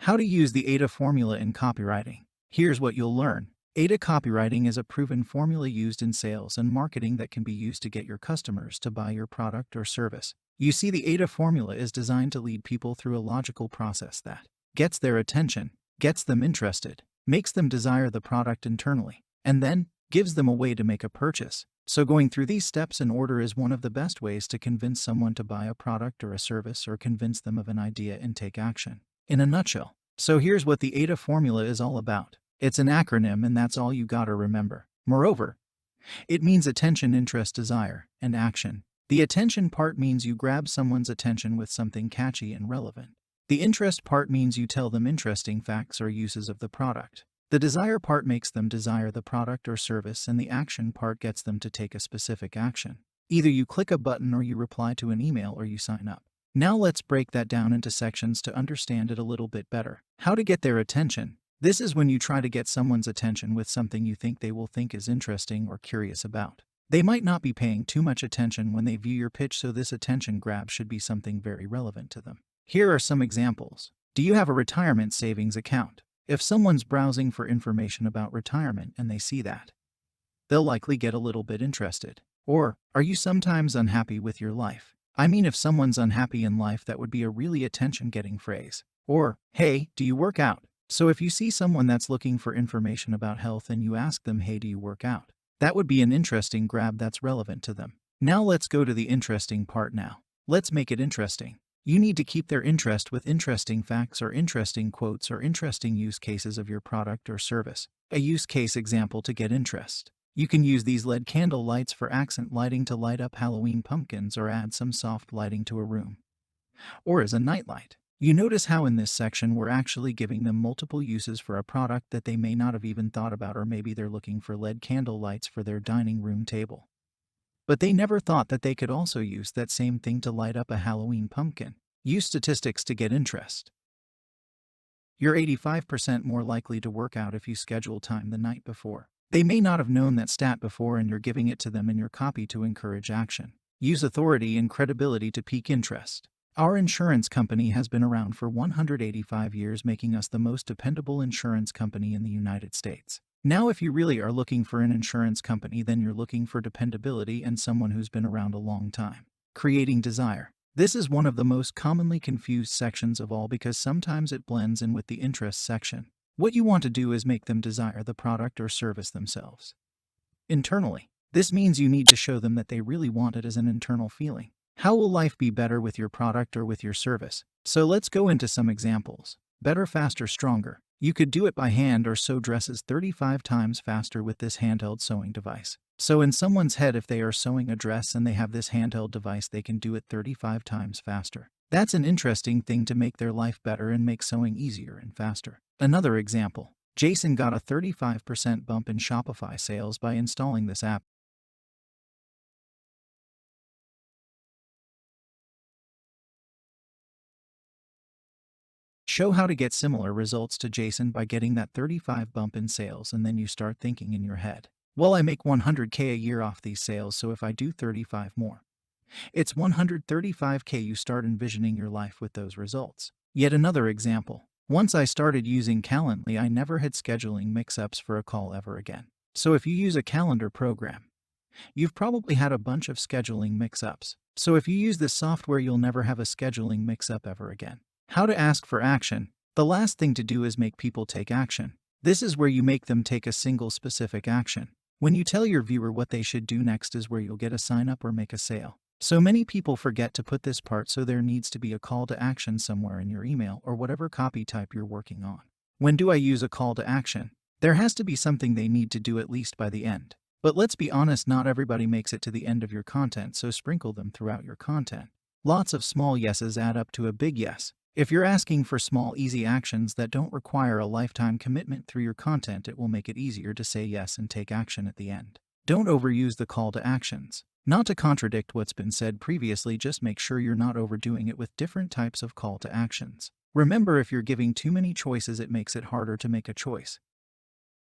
How to use the AIDA formula in copywriting. Here's what you'll learn. AIDA copywriting is a proven formula used in sales and marketing that can be used to get your customers to buy your product or service. You see, the AIDA formula is designed to lead people through a logical process that gets their attention, gets them interested, makes them desire the product internally, and then gives them a way to make a purchase. So going through these steps in order is one of the best ways to convince someone to buy a product or a service, or convince them of an idea and take action. In a nutshell. So here's what the AIDA formula is all about. It's an acronym, and that's all you gotta remember. Moreover, it means attention, interest, desire, and action. The attention part means you grab someone's attention with something catchy and relevant. The interest part means you tell them interesting facts or uses of the product. The desire part makes them desire the product or service, and the action part gets them to take a specific action. Either you click a button, or you reply to an email, or you sign up. Now let's break that down into sections to understand it a little bit better. How to get their attention. This is when you try to get someone's attention with something you think they will think is interesting or curious about. They might not be paying too much attention when they view your pitch, so this attention grab should be something very relevant to them. Here are some examples. Do you have a retirement savings account? If someone's browsing for information about retirement and they see that, they'll likely get a little bit interested. Or, are you sometimes unhappy with your life? I mean, if someone's unhappy in life, that would be a really attention-getting phrase. Or, hey, do you work out? So if you see someone that's looking for information about health and you ask them, hey, do you work out? That would be an interesting grab that's relevant to them. Now let's go to the interesting part now. Let's make it interesting. You need to keep their interest with interesting facts or interesting quotes or interesting use cases of your product or service. A use case example to get interest. You can use these LED candle lights for accent lighting to light up Halloween pumpkins, or add some soft lighting to a room, or as a nightlight. You notice how in this section we're actually giving them multiple uses for a product that they may not have even thought about, or maybe they're looking for LED candle lights for their dining room table, but they never thought that they could also use that same thing to light up a Halloween pumpkin. Use statistics to get interest. You're 85% more likely to work out if you schedule time the night before. They may not have known that stat before, and you're giving it to them in your copy to encourage action. Use authority and credibility to pique interest. Our insurance company has been around for 185 years, making us the most dependable insurance company in the United States. Now, if you really are looking for an insurance company, then you're looking for dependability and someone who's been around a long time. Creating desire. This is one of the most commonly confused sections of all, because sometimes it blends in with the interest section. What you want to do is make them desire the product or service themselves internally. This means you need to show them that they really want it as an internal feeling. How will life be better with your product or with your service? So let's go into some examples. Better, faster, stronger. You could do it by hand or sew dresses 35 times faster with this handheld sewing device. So in someone's head, if they are sewing a dress and they have this handheld device, they can do it 35 times faster. That's an interesting thing to make their life better and make sewing easier and faster. Another example. Jason got a 35% bump in Shopify sales by installing this app. Show how to get similar results to Jason by getting that 35 bump in sales, and then you start thinking in your head, well, I make $100K a year off these sales, so if I do 35 more, it's $135K. You start envisioning your life with those results. Yet another example. Once I started using Calendly, I never had scheduling mix-ups for a call ever again. So if you use a calendar program, you've probably had a bunch of scheduling mix-ups. So if you use this software, you'll never have a scheduling mix-up ever again. How to ask for action. The last thing to do is make people take action. This is where you make them take a single specific action. When you tell your viewer what they should do next is where you'll get a sign up or make a sale. So many people forget to put this part, so there needs to be a call to action somewhere in your email or whatever copy type you're working on. When do I use a call to action? There has to be something they need to do at least by the end. But let's be honest, not everybody makes it to the end of your content, so sprinkle them throughout your content. Lots of small yeses add up to a big yes. If you're asking for small, easy actions that don't require a lifetime commitment through your content, it will make it easier to say yes and take action at the end. Don't overuse the call to actions. Not to contradict what's been said previously, just make sure you're not overdoing it with different types of call to actions. Remember, if you're giving too many choices, it makes it harder to make a choice.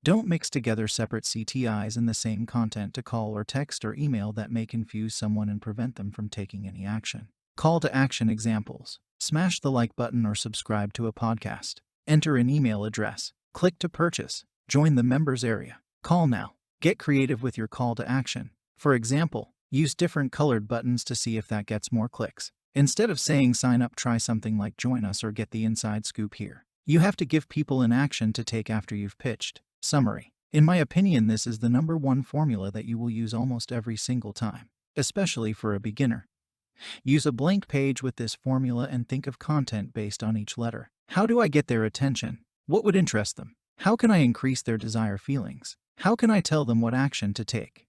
Don't mix together separate CTIs in the same content to call or text or email. That may confuse someone and prevent them from taking any action. Call to action examples. Smash the like button or subscribe to a podcast. Enter an email address. Click to purchase. Join the members area. Call now. Get creative with your call to action. For example, use different colored buttons to see if that gets more clicks. Instead of saying sign up, try something like join us or get the inside scoop here. You have to give people an action to take after you've pitched. Summary. In my opinion, this is the #1 formula that you will use almost every single time, especially for a beginner. Use a blank page with this formula and think of content based on each letter. How do I get their attention? What would interest them? How can I increase their desire feelings? How can I tell them what action to take?